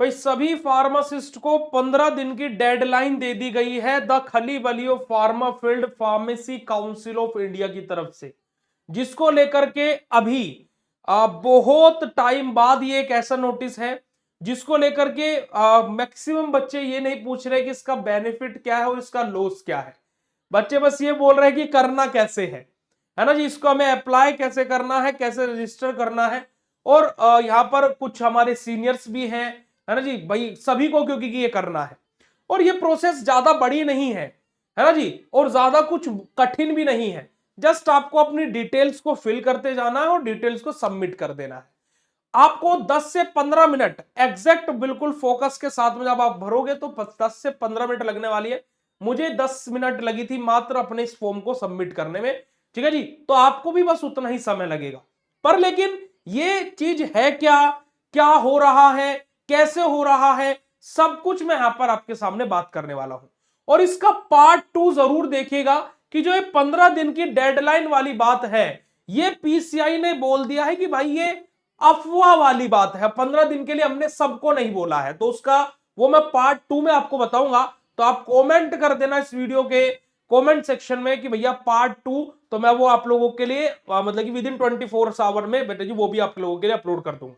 भाई सभी फार्मासिस्ट को 15 दिन की डेडलाइन दे दी गई है द खलीबलियो pharma field pharmacy council of India की तरफ से, जिसको लेकर के अभी बहुत टाइम बाद ये एक ऐसा नोटिस है जिसको लेकर के मैक्सिमम बच्चे ये नहीं पूछ रहे कि इसका बेनिफिट क्या है और इसका लॉस क्या है। बच्चे बस ये बोल रहे हैं कि करना कैसे है ना जी, इसको हमें अप्लाई कैसे करना है, कैसे रजिस्टर करना है। और यहाँ पर कुछ हमारे सीनियर्स भी हैं, है ना जी, भाई सभी को क्योंकि ये करना है। और ये प्रोसेस ज्यादा बड़ी नहीं है ना जी, और ज्यादा कुछ कठिन भी नहीं है। जस्ट आपको अपनी डिटेल्स को फिल करते जाना है और डिटेल्स को सबमिट कर देना है। आपको 10 से 15 मिनट एग्जैक्ट बिल्कुल फोकस के साथ में जब आप भरोगे तो 10 से 15 मिनट लगने वाली है। मुझे 10 मिनट लगी थी मात्र अपने इस फॉर्म को सबमिट करने में, ठीक है जी। तो आपको भी बस उतना ही समय लगेगा। पर लेकिन ये चीज है क्या, क्या हो रहा है, कैसे हो रहा है, सब कुछ मैं यहां पर आपके सामने बात करने वाला हूं। और इसका पार्ट 2 जरूर देखिएगा कि जो ये 15 दिन की डेडलाइन वाली बात है, ये पीसीआई ने बोल दिया है कि भाई ये अफवाह वाली बात है, 15 दिन के लिए हमने सबको नहीं बोला है। तो उसका वो मैं पार्ट 2 में आपको बताऊंगा। तो आप कमेंट कर देना इस वीडियो के कमेंट सेक्शन में कि भैया पार्ट 2, तो मैं वो आप लोगों के लिए मतलब कि विद इन 24 आवर में बेटा जी वो भी आप लोगों के लिए अपलोड कर दूंगा।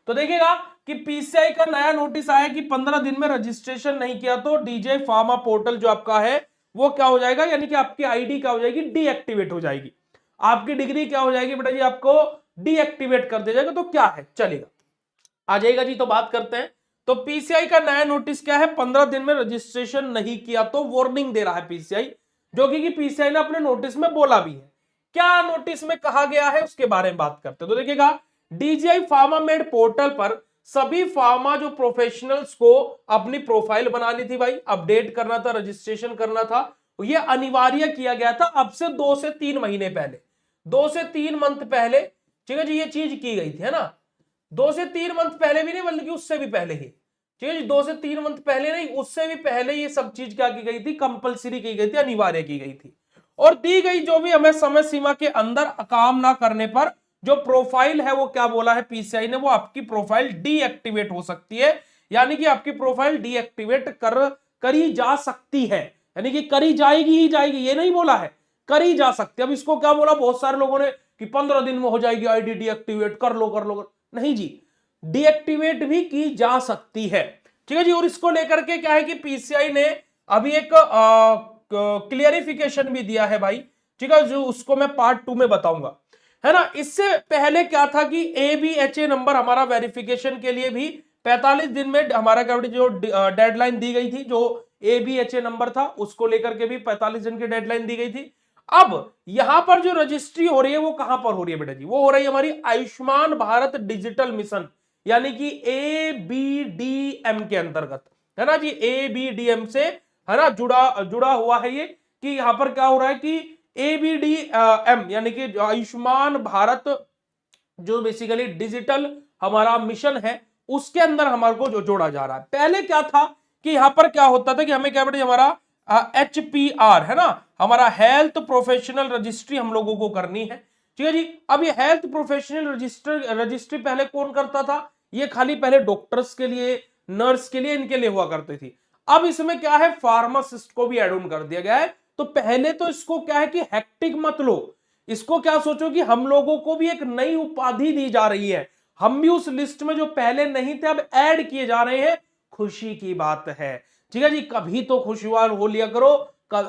तो देखिएगा कि पीसीआई का नया नोटिस आया कि 15 दिन में रजिस्ट्रेशन नहीं किया तो डीजे फार्मा पोर्टल जो आपका है वो क्या हो जाएगा, यानी कि आपकी आईडी क्या हो जाएगी, डीएक्टिवेट हो जाएगी। आपकी डिग्री क्या हो जाएगी बेटा जी, आपको डीएक्टिवेट कर दिया जाएगा। तो क्या है, चलेगा, आ जाएगा जी। तो बात करते हैं। तो पीसीआई का नया नोटिस क्या है, 15 दिन में रजिस्ट्रेशन नहीं किया तो वार्निंग दे रहा है पीसीआई, जो कि पीसीआई ने अपने नोटिस में बोला भी है। क्या नोटिस में कहा गया है उसके बारे में बात करते हैं। तो देखिएगा, डीजीआई फार्मा मेड पोर्टल पर सभी फार्मा जो प्रोफेशनल्स को अपनी प्रोफाइल बनानी थी भाई, अपडेट करना था, रजिस्ट्रेशन करना था, ये अनिवार्य किया गया था अब से 2 से 3 महीने पहले, 2 से 3 मंथ पहले, ठीक है जी, ये चीज की गई थी, है ना। 2 से 3 मंथ पहले भी नहीं, बल्कि उससे भी पहले ही, ठीक है जी, 2 से 3 मंथ पहले नहीं, उससे भी पहले ये सब चीज क्या की गई थी, कंपलसरी की गई थी, अनिवार्य की गई थी। और दी गई जो भी हमें समय सीमा के अंदर काम ना करने पर जो प्रोफाइल है वो क्या बोला है पीसीआई ने, वो आपकी प्रोफाइल डीएक्टिवेट हो सकती है, यानी कि आपकी प्रोफाइल डीएक्टिवेट करी जा सकती है, यानी कि करी जाएगी ही जाएगी, ये नहीं बोला है, करी जा सकती है। अब इसको क्या बोला बहुत सारे लोगों ने कि 15 दिन में हो जाएगी आईडी डीएक्टिवेट, कर लो कर लो, नहीं जी, डीएक्टिवेट भी की जा सकती है, ठीक है जी। और इसको लेकर के क्या है कि पीसीआई ने अभी एक क्लियरिफिकेशन भी दिया है भाई, ठीक है, जो उसको मैं पार्ट 2 में बताऊंगा, है ना। इससे पहले क्या था कि एबीएचए नंबर हमारा वेरिफिकेशन के लिए भी 45 दिन में हमारा क्या जो डेडलाइन दी गई थी, जो एबीएचए नंबर था उसको लेकर के भी 45 दिन की डेडलाइन दी गई थी। अब यहां पर जो रजिस्ट्री हो रही है वो कहां पर हो रही है बेटा जी, वो हो रही है हमारी आयुष्मान भारत डिजिटल मिशन, यानी कि एबीडीएम के अंतर्गत, है ना जी, एबीडीएम से, है ना, जुड़ा जुड़ा हुआ है ये। कि यहां पर क्या हो रहा है कि एबीडीएम यानी कि आयुष्मान भारत जो बेसिकली डिजिटल हमारा मिशन है उसके अंदर हमारे को जो जोड़ा जा रहा है। पहले क्या था कि यहां पर क्या होता था कि हमें क्या बेटा हमारा एचपीआर, है ना, हमारा हेल्थ प्रोफेशनल रजिस्ट्री हम लोगों को करनी है, ठीक है जी। अब ये हेल्थ प्रोफेशनल रजिस्ट्री पहले कौन करता था, ये खाली पहले डॉक्टर्स के लिए, नर्स के लिए, इनके लिए हुआ करती थी। अब इसमें क्या है, फार्मासिस्ट को भी एड ऑन कर दिया गया है। तो पहले तो इसको क्या है कि हेक्टिक मत लो, इसको क्या सोचो कि हम लोगों को भी एक नई उपाधि दी जा रही है, हम भी उस लिस्ट में जो पहले नहीं थे अब ऐड किए जा रहे हैं, खुशी की बात है, ठीक है जी। कभी तो खुशहाल हो लिया करो,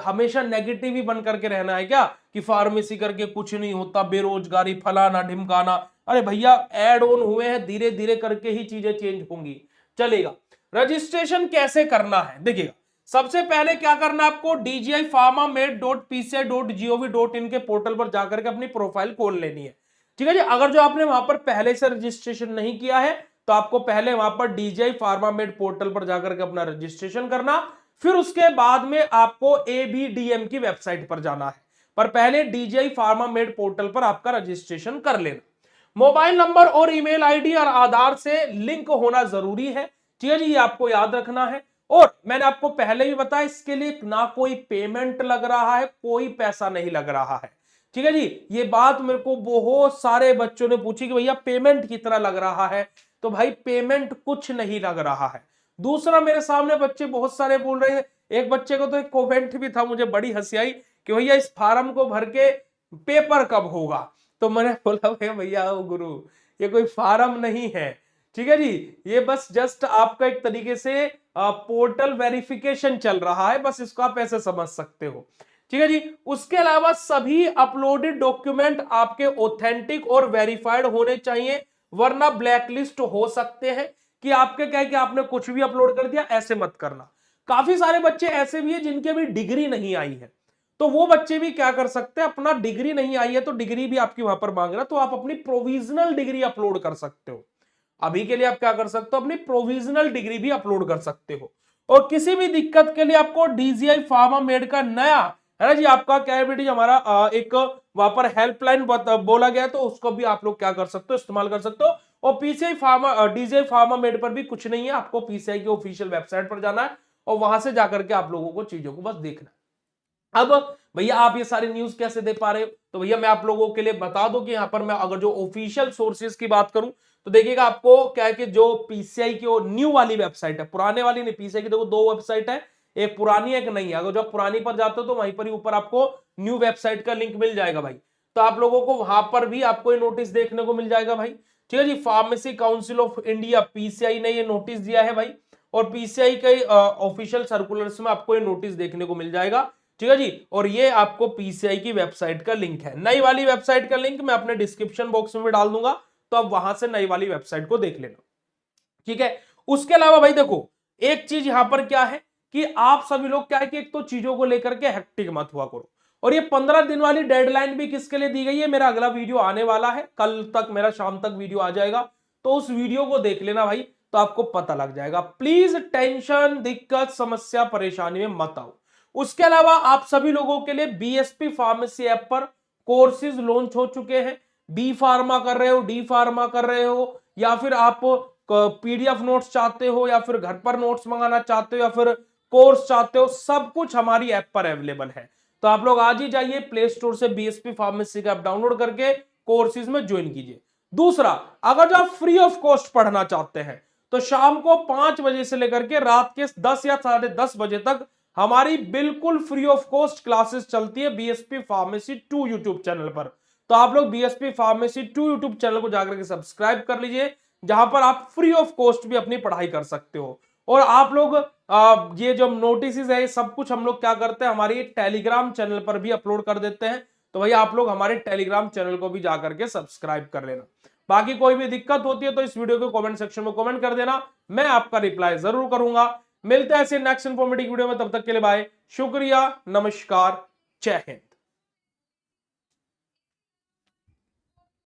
हमेशा नेगेटिव ही बन करके रहना है क्या कि फार्मेसी करके कुछ नहीं होता, बेरोजगारी, फलाना ढिमकाना। अरे भैया ऐड ऑन हुए हैं, धीरे धीरे करके ही चीजें चेंज होंगी, चलेगा। रजिस्ट्रेशन कैसे करना है देखिएगा, सबसे पहले क्या करना है आपको, DGI pharma med dot PCI dot GOV dot in के पोर्टल पर जाकर के अपनी प्रोफाइल खोल लेनी है, ठीक है जी। अगर जो आपने वहां पर पहले से रजिस्ट्रेशन नहीं किया है तो आपको पहले वहां पर डीजीआई फार्मा मेड पोर्टल पर जाकर के अपना रजिस्ट्रेशन करना, फिर उसके बाद में आपको एबीडीएम की वेबसाइट पर जाना है, पर पहले डीजीआई फार्मा मेड पोर्टल पर आपका रजिस्ट्रेशन कर लेना। मोबाइल नंबर और ईमेल आईडी और आधार से लिंक होना जरूरी है, ठीक है जी, ये आपको याद रखना है। और मैंने आपको पहले भी बताया इसके लिए ना कोई पेमेंट लग रहा है, कोई पैसा नहीं लग रहा है, ठीक है जी। ये बात मेरे को बहुत सारे बच्चों ने पूछी कि भैया पेमेंट कितना लग रहा है, तो भाई पेमेंट कुछ नहीं लग रहा है। दूसरा, मेरे सामने बच्चे बहुत सारे बोल रहे हैं, एक बच्चे को तो एक कमेंट भी था, मुझे बड़ी हंसी आई कि भैया इस फार्म को भर के पेपर कब होगा। तो मैंने बोला भैया ओ गुरु, ये कोई फार्म नहीं है, ठीक है जी, ये बस जस्ट आपका एक तरीके से पोर्टल वेरिफिकेशन चल रहा है, बस इसको आप ऐसे समझ सकते हो, ठीक है जी। उसके अलावा सभी अपलोडेड डॉक्यूमेंट आपके ऑथेंटिक और वेरीफाइड होने चाहिए, वरना ब्लैकलिस्ट हो सकते हैं कि आपके क्या है कि आपने कुछ भी अपलोड कर दिया, ऐसे मत करना। काफी सारे बच्चे ऐसे भी हैं जिनके भी डिग्री नहीं आई है, तो वो बच्चे भी क्या कर सकते हैं, अपना डिग्री नहीं आई है तो डिग्री भी आपकी वहां पर मांग रहा, तो आप अपनी प्रोविजनल डिग्री अपलोड कर सकते हो। अभी के लिए आप क्या कर सकते हो, अपनी प्रोविजनल डिग्री भी अपलोड कर सकते हो। और किसी भी दिक्कत के लिए आपको डीजीआई फार्मा मेड का नया है ना जी, आपका क्या है बेटी, हमारा एक वहां पर हेल्पलाइन बोला गया है, तो उसको भी आप लोग क्या कर सकते हो, इस्तेमाल कर सकते हो। और PCI pharma DJI pharma made पर भी कुछ नहीं है, आपको पीसीआई की ऑफिशियल वेबसाइट पर जाना है और वहां से जाकर के आप लोगों को चीजों को बस देखना है। अब भैया आप ये सारी न्यूज कैसे दे पा रहे हो, तो भैया मैं आप लोगों के लिए बता दूं कि यहां पर मैं अगर जो ऑफिशियल सोर्सेज की बात करूं तो देखिएगा, आपको क्या है कि जो पीसीआई की न्यू वाली वेबसाइट है, पुराने वाली नहीं, पीसीआई की देखो दो वेबसाइट है, एक पुरानी एक नई है। अगर जो पुरानी पर जाते हो तो वहीं पर ही ऊपर आपको न्यू वेबसाइट का लिंक मिल जाएगा भाई, तो आप लोगों को वहां पर भी आपको ये नोटिस देखने को मिल जाएगा भाई, ठीक है जी। Pharmacy council of India PCI ने ये नोटिस दिया है भाई, और पीसीआई के ऑफिशियल सर्कुलर्स में आपको ये नोटिस देखने को मिल जाएगा, ठीक है जी। और ये आपको पीसीआई की वेबसाइट का लिंक है, नई वाली वेबसाइट का लिंक मैं अपने डिस्क्रिप्शन बॉक्स में भी डाल दूंगा, तो आप वहां से नई वाली वेबसाइट को देख लेना, ठीक है। उसके अलावा भाई देखो, एक चीज यहां पर क्या है कि आप सभी लोग क्या है कि एक तो चीजों को लेकर के हेक्टिक मत हुआ करो, और ये 15 दिन वाली डेडलाइन भी किसके लिए दी गई है, मेरा अगला वीडियो आने वाला है, कल तक मेरा शाम तक वीडियो आ जाएगा, तो उस वीडियो को देख लेना भाई, तो आपको पता लग जाएगा। प्लीज टेंशन दिक्कत समस्या परेशानी में मत आओ। उसके अलावा आप सभी लोगों के लिए बीएसपी फार्मेसी ऐप पर कोर्सेज लॉन्च हो चुके हैं, बी फार्मा कर रहे हो, डी फार्मा कर रहे हो, या फिर आप पीडीएफ नोट्स चाहते हो, या फिर घर पर नोट्स मंगाना चाहते हो, या फिर कोर्स चाहते हो, सब कुछ हमारी ऐप पर अवेलेबल है। तो आप लोग आज ही जाइए प्ले स्टोर से बीएसपी फार्मेसी का ऐप डाउनलोड करके कोर्सेज में ज्वाइन कीजिए। दूसरा, अगर जो आप फ्री ऑफ कॉस्ट पढ़ना चाहते हैं तो शाम को 5 बजे से लेकर के रात के 10 या 10:30 बजे तक हमारी बिल्कुल फ्री ऑफ कॉस्ट क्लासेस चलती है बीएसपी फार्मेसी 2 यूट्यूब चैनल पर। तो आप लोग बीएसपी फार्मेसी 2 यूट्यूब चैनल को जाकर के सब्सक्राइब कर लीजिए, जहां पर आप फ्री ऑफ कॉस्ट भी अपनी पढ़ाई कर सकते हो। और आप लोग ये जो नोटिस है सब कुछ हम लोग क्या करते हैं, हमारी टेलीग्राम चैनल पर भी अपलोड कर देते हैं, तो भैया आप लोग हमारे टेलीग्राम चैनल को भी जाकर के सब्सक्राइब कर लेना। बाकी कोई भी दिक्कत होती है तो इस वीडियो को कमेंट सेक्शन में कमेंट कर देना, मैं आपका रिप्लाई जरूर करूंगा। मिलते हैं ऐसे नेक्स्ट इंफॉर्मेटिव वीडियो में, तब तक के लिए बाय, शुक्रिया, नमस्कार, जय हिंद।